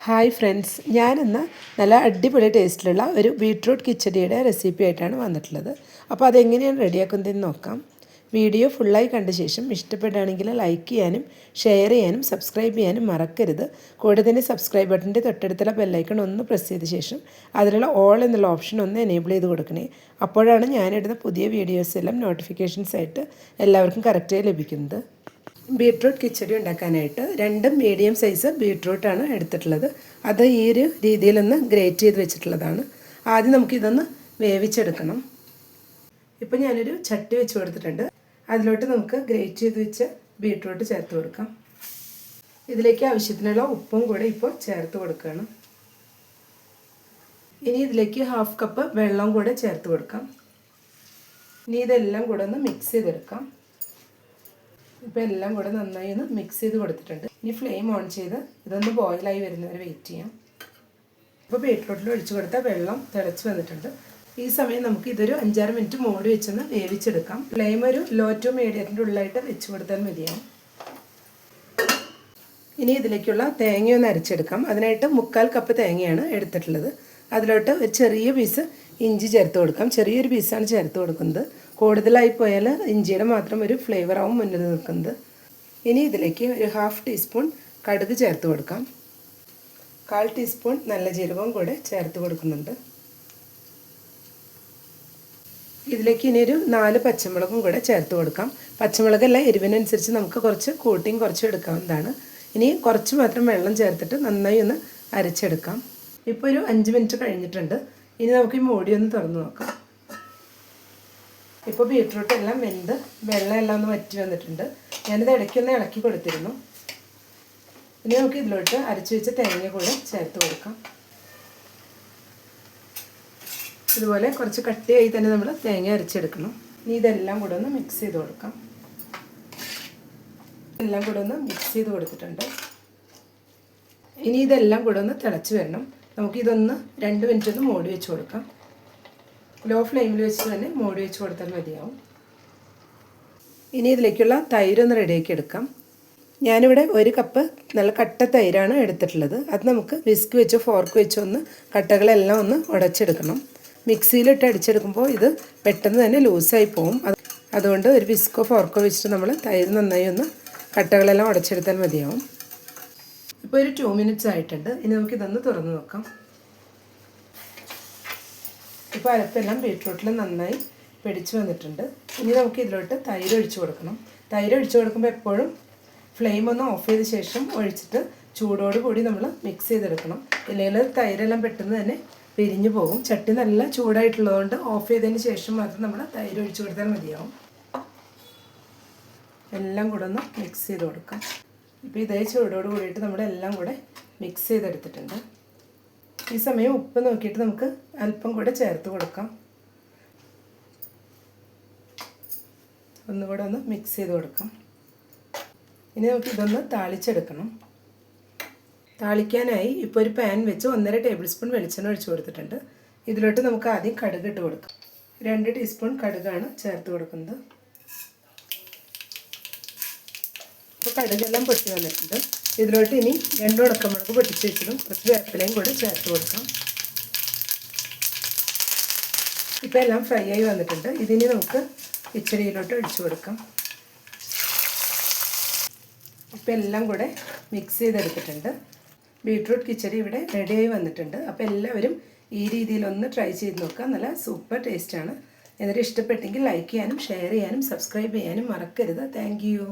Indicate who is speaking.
Speaker 1: Hi friends, ഞാനിന്ന് നല്ല അടിപൊളി ടേസ്റ്റിലുള്ള ഒരു ബീട്രൂട്ട് കിച്ചടിയുടെ റെസിപ്പി ആയിട്ടാണ് വന്നിട്ടുള്ളത്. അപ്പോൾ അതെങ്ങനെയാണ് റെഡിയാക്കുന്നതെന്ന് നോക്കാം. വീഡിയോ ഫുള്ളായി കണ്ട ശേഷം ഇഷ്ടപ്പെടുകയാണെങ്കിൽ ലൈക്ക് ചെയ്യാനും ഷെയർ ചെയ്യാനും സബ്സ്ക്രൈബ് ചെയ്യാനും മറക്കരുത്. കൂടെ തന്നെ സബ്സ്ക്രൈബ് ബട്ടൻ്റെ തൊട്ടടുത്തുള്ള ബെല്ലൈക്കൺ ഒന്ന് പ്രസ് ചെയ്ത ശേഷം അതിലുള്ള ഓൾ എന്നുള്ള ഓപ്ഷൻ ഒന്ന് എനേബിൾ ചെയ്ത് കൊടുക്കണേ. അപ്പോഴാണ് ഞാനിടുന്ന പുതിയ വീഡിയോസ് എല്ലാം നോട്ടിഫിക്കേഷൻസ് ആയിട്ട് എല്ലാവർക്കും കറക്റ്റായി ലഭിക്കുന്നത്. ബീട്രൂട്ട് കിച്ചടി ഉണ്ടാക്കാനായിട്ട് 2 മീഡിയം സൈസ് ബീട്രൂട്ടാണ് എടുത്തിട്ടുള്ളത്. അത് ഈ ഒരു രീതിയിലൊന്ന് ഗ്രേറ്റ് ചെയ്ത് വെച്ചിട്ടുള്ളതാണ്. ആദ്യം നമുക്കിതൊന്ന് വേവിച്ചെടുക്കണം. ഇപ്പോൾ ഞാനൊരു ചട്ടി വെച്ച് കൊടുത്തിട്ടുണ്ട്. അതിലോട്ട് നമുക്ക് ഗ്രേറ്റ് ചെയ്ത് വെച്ച ബീട്രൂട്ട് ചേർത്ത് കൊടുക്കാം. ഇതിലേക്ക് ആവശ്യത്തിനുള്ള ഉപ്പും കൂടെ ഇപ്പോൾ ചേർത്ത് കൊടുക്കണം. ഇനി ഇതിലേക്ക് 1/2 കപ്പ് വെള്ളം കൂടെ ചേർത്ത് കൊടുക്കാം. ഇനി ഇതെല്ലാം കൂടെ ഒന്ന് മിക്സ് ചെയ്തെടുക്കാം. ഇപ്പോൾ എല്ലാം കൂടെ നന്നായി ഒന്ന് മിക്സ് ചെയ്ത് കൊടുത്തിട്ടുണ്ട്. ഇനി ഫ്ലെയിം ഓൺ ചെയ്ത് ഇതൊന്ന് ബോയിലായി വരുന്നവരെ വെയിറ്റ് ചെയ്യാം. ഇപ്പോൾ ബീട്രൂട്ടിൽ ഒഴിച്ചു കൊടുത്ത വെള്ളം തിളച്ച് വന്നിട്ടുണ്ട്. ഈ സമയം നമുക്ക് ഇതൊരു 5-6 മിനിറ്റ് മൂടി വെച്ചൊന്ന് വേവിച്ചെടുക്കാം. ഫ്ലെയിം ഒരു ലോ ടു മീഡിയത്തിൻ്റെ ഉള്ളിലായിട്ട് വെച്ച് കൊടുത്താൽ മതിയാവും. ഇനി ഇതിലേക്കുള്ള തേങ്ങയൊന്ന് അരച്ചെടുക്കാം. അതിനായിട്ട് 1/4 കപ്പ് തേങ്ങയാണ് എടുത്തിട്ടുള്ളത്. അതിലോട്ട് ഒരു ചെറിയ പീസ് ഇഞ്ചി ചേർത്ത് കൊടുക്കാം. ചെറിയൊരു പീസാണ് ചേർത്ത് കൊടുക്കുന്നത്. കൂടുതലായി പോയാൽ ഇഞ്ചിയുടെ മാത്രം ഒരു ഫ്ലേവറാവും മുന്നിൽ നിൽക്കുന്നത്. ഇനി ഇതിലേക്ക് ഒരു 1/2 ടീസ്പൂൺ കടുക് ചേർത്ത് കൊടുക്കാം. 1/4 ടീസ്പൂൺ നല്ല ജീരകവും കൂടെ ചേർത്ത് കൊടുക്കുന്നുണ്ട്. ഇതിലേക്ക് ഇനി ഒരു 4 പച്ചമുളകും കൂടെ ചേർത്ത് കൊടുക്കാം. പച്ചമുളകെല്ലാം എരിവിനനുസരിച്ച് നമുക്ക് കുറച്ച് കൂട്ടിയും കുറച്ചും എടുക്കാവുന്നതാണ്. ഇനി കുറച്ച് മാത്രം വെള്ളം ചേർത്തിട്ട് നന്നായി ഒന്ന് അരച്ചെടുക്കാം. ഇപ്പോൾ ഒരു 5 മിനിറ്റ് കഴിഞ്ഞിട്ടുണ്ട്. ഇനി നമുക്ക് ഈ മൂടി ഒന്ന് തുറന്ന് നോക്കാം. ഇപ്പോൾ ബീട്രൂട്ട് എല്ലാം വെന്ത് വെള്ളം എല്ലാം ഒന്ന് വറ്റി വന്നിട്ടുണ്ട്. ഞാനിത് ഇടയ്ക്കൊന്ന് ഇളക്കി കൊടുത്തിരുന്നു. ഇനി നമുക്ക് ഇതിലോട്ട് അരച്ച് വെച്ച തേങ്ങ കൂടെ ചേർത്ത് കൊടുക്കാം. ഇതുപോലെ കുറച്ച് കട്ടിയായി തന്നെ നമ്മൾ തേങ്ങ അരച്ചെടുക്കണം. ഇനി ഇതെല്ലാം കൂടെ ഒന്ന് മിക്സ് ചെയ്ത് കൊടുക്കാം. എല്ലാം കൂടെ ഒന്ന് മിക്സ് ചെയ്ത് കൊടുത്തിട്ടുണ്ട്. ഇനി ഇതെല്ലാം കൂടെ ഒന്ന് തിളച്ച് വരണം. നമുക്കിതൊന്ന് 2 മിനിറ്റ് ഒന്ന് മൂടി വെച്ച് കൊടുക്കാം. ലോ ഫ്ലെയിമിൽ വെച്ച് തന്നെ മൂടി വെച്ച് കൊടുത്താൽ മതിയാവും. ഇനി ഇതിലേക്കുള്ള തൈരൊന്ന് റെഡിയാക്കി എടുക്കാം. ഞാനിവിടെ 1 കപ്പ് നല്ല കട്ട തൈരാണ് എടുത്തിട്ടുള്ളത്. അത് നമുക്ക് വിസ്ക് വെച്ചോ ഫോർക്ക് വെച്ചോ ഒന്ന് കട്ടകളെല്ലാം ഒന്ന് ഉടച്ചെടുക്കണം. മിക്സിയിലിട്ട് അടിച്ചെടുക്കുമ്പോൾ ഇത് പെട്ടെന്ന് തന്നെ ലൂസായി പോകും. അതുകൊണ്ട് ഒരു വിസ്കോ ഫോർക്കോ വെച്ചിട്ട് നമ്മൾ തൈര് നന്നായി ഒന്ന് കട്ടകളെല്ലാം ഉടച്ചെടുത്താൽ മതിയാവും. ഇപ്പോൾ ഒരു 2 മിനിറ്റ്സ് ആയിട്ടുണ്ട്. ഇനി നമുക്കിതൊന്ന് തുറന്ന് നോക്കാം. ഇപ്പോൾ അരപ്പെല്ലാം ബീട്രൂട്ടിൽ നന്നായി പിടിച്ച് വന്നിട്ടുണ്ട്. ഇനി നമുക്ക് ഇതിലോട്ട് തൈര് ഒഴിച്ച് കൊടുക്കണം. തൈര് ഒഴിച്ച് കൊടുക്കുമ്പോൾ എപ്പോഴും ഫ്ലെയിം ഒന്ന് ഓഫ് ചെയ്ത ശേഷം ഒഴിച്ചിട്ട് ചൂടോട് കൂടി നമ്മൾ മിക്സ് ചെയ്തെടുക്കണം. ഇല്ലെങ്കിൽ തൈരെല്ലാം പെട്ടെന്ന് തന്നെ പിരിഞ്ഞു പോകും. ചട്ടി നല്ല ചൂടായിട്ടുള്ളതുകൊണ്ട് ഓഫ് ചെയ്തതിന് ശേഷം മാത്രം നമ്മൾ തൈര് ഒഴിച്ച് കൊടുത്താൽ മതിയാവും. എല്ലാം കൂടെ ഒന്ന് മിക്സ് ചെയ്ത് കൊടുക്കാം. ഇപ്പോൾ ഇതേ ചൂടോട് കൂടിയിട്ട് നമ്മളെല്ലാം കൂടെ മിക്സ് ചെയ്തെടുത്തിട്ടുണ്ട്. ഈ സമയം ഉപ്പ് നോക്കിയിട്ട് നമുക്ക് അല്പം കൂടെ ചേർത്ത് കൊടുക്കാം. ഒന്നുകൂടെ ഒന്ന് മിക്സ് ചെയ്ത് കൊടുക്കാം. ഇനി നമുക്ക് ഇതൊന്ന് താളിച്ചെടുക്കണം. താളിക്കാനായി ഇപ്പോൾ ഒരു പാൻ വെച്ച് 1.5 ടേബിൾ സ്പൂൺ വെളിച്ചെണ്ണ ഒഴിച്ച് കൊടുത്തിട്ടുണ്ട്. ഇതിലോട്ട് നമുക്ക് ആദ്യം കടുക് ഇട്ട് കൊടുക്കാം. 2 ടീസ്പൂൺ കടുകാണ് ചേർത്ത് കൊടുക്കുന്നത്. ഇപ്പോൾ കടുകെല്ലാം പൊട്ടി വന്നിട്ടുണ്ട്. ഇതിലോട്ട് ഇനി 2 ഉണക്കമുളക് പൊട്ടിച്ച് വെച്ചതും കുറച്ച് വേപ്പിലയും കൂടെ ചേർത്ത് കൊടുക്കാം. ഇപ്പോൾ എല്ലാം ഫ്രൈ ആയി വന്നിട്ടുണ്ട്. ഇതിനി നമുക്ക് കിച്ചടിയിലോട്ട് ഒഴിച്ചു കൊടുക്കാം. ഇപ്പോൾ എല്ലാം കൂടെ മിക്സ് ചെയ്തെടുത്തിട്ടുണ്ട്. ബീട്രൂട്ട് കിച്ചടി ഇവിടെ റെഡിയായി വന്നിട്ടുണ്ട്. അപ്പോൾ എല്ലാവരും ഈ രീതിയിലൊന്ന് ട്രൈ ചെയ്ത് നോക്കുക. നല്ല സൂപ്പർ ടേസ്റ്റാണ്. എന്നിട്ട് ഇഷ്ടപ്പെട്ടെങ്കിൽ ലൈക്ക് ചെയ്യാനും ഷെയർ ചെയ്യാനും സബ്സ്ക്രൈബ് ചെയ്യാനും മറക്കരുത്. Thank you.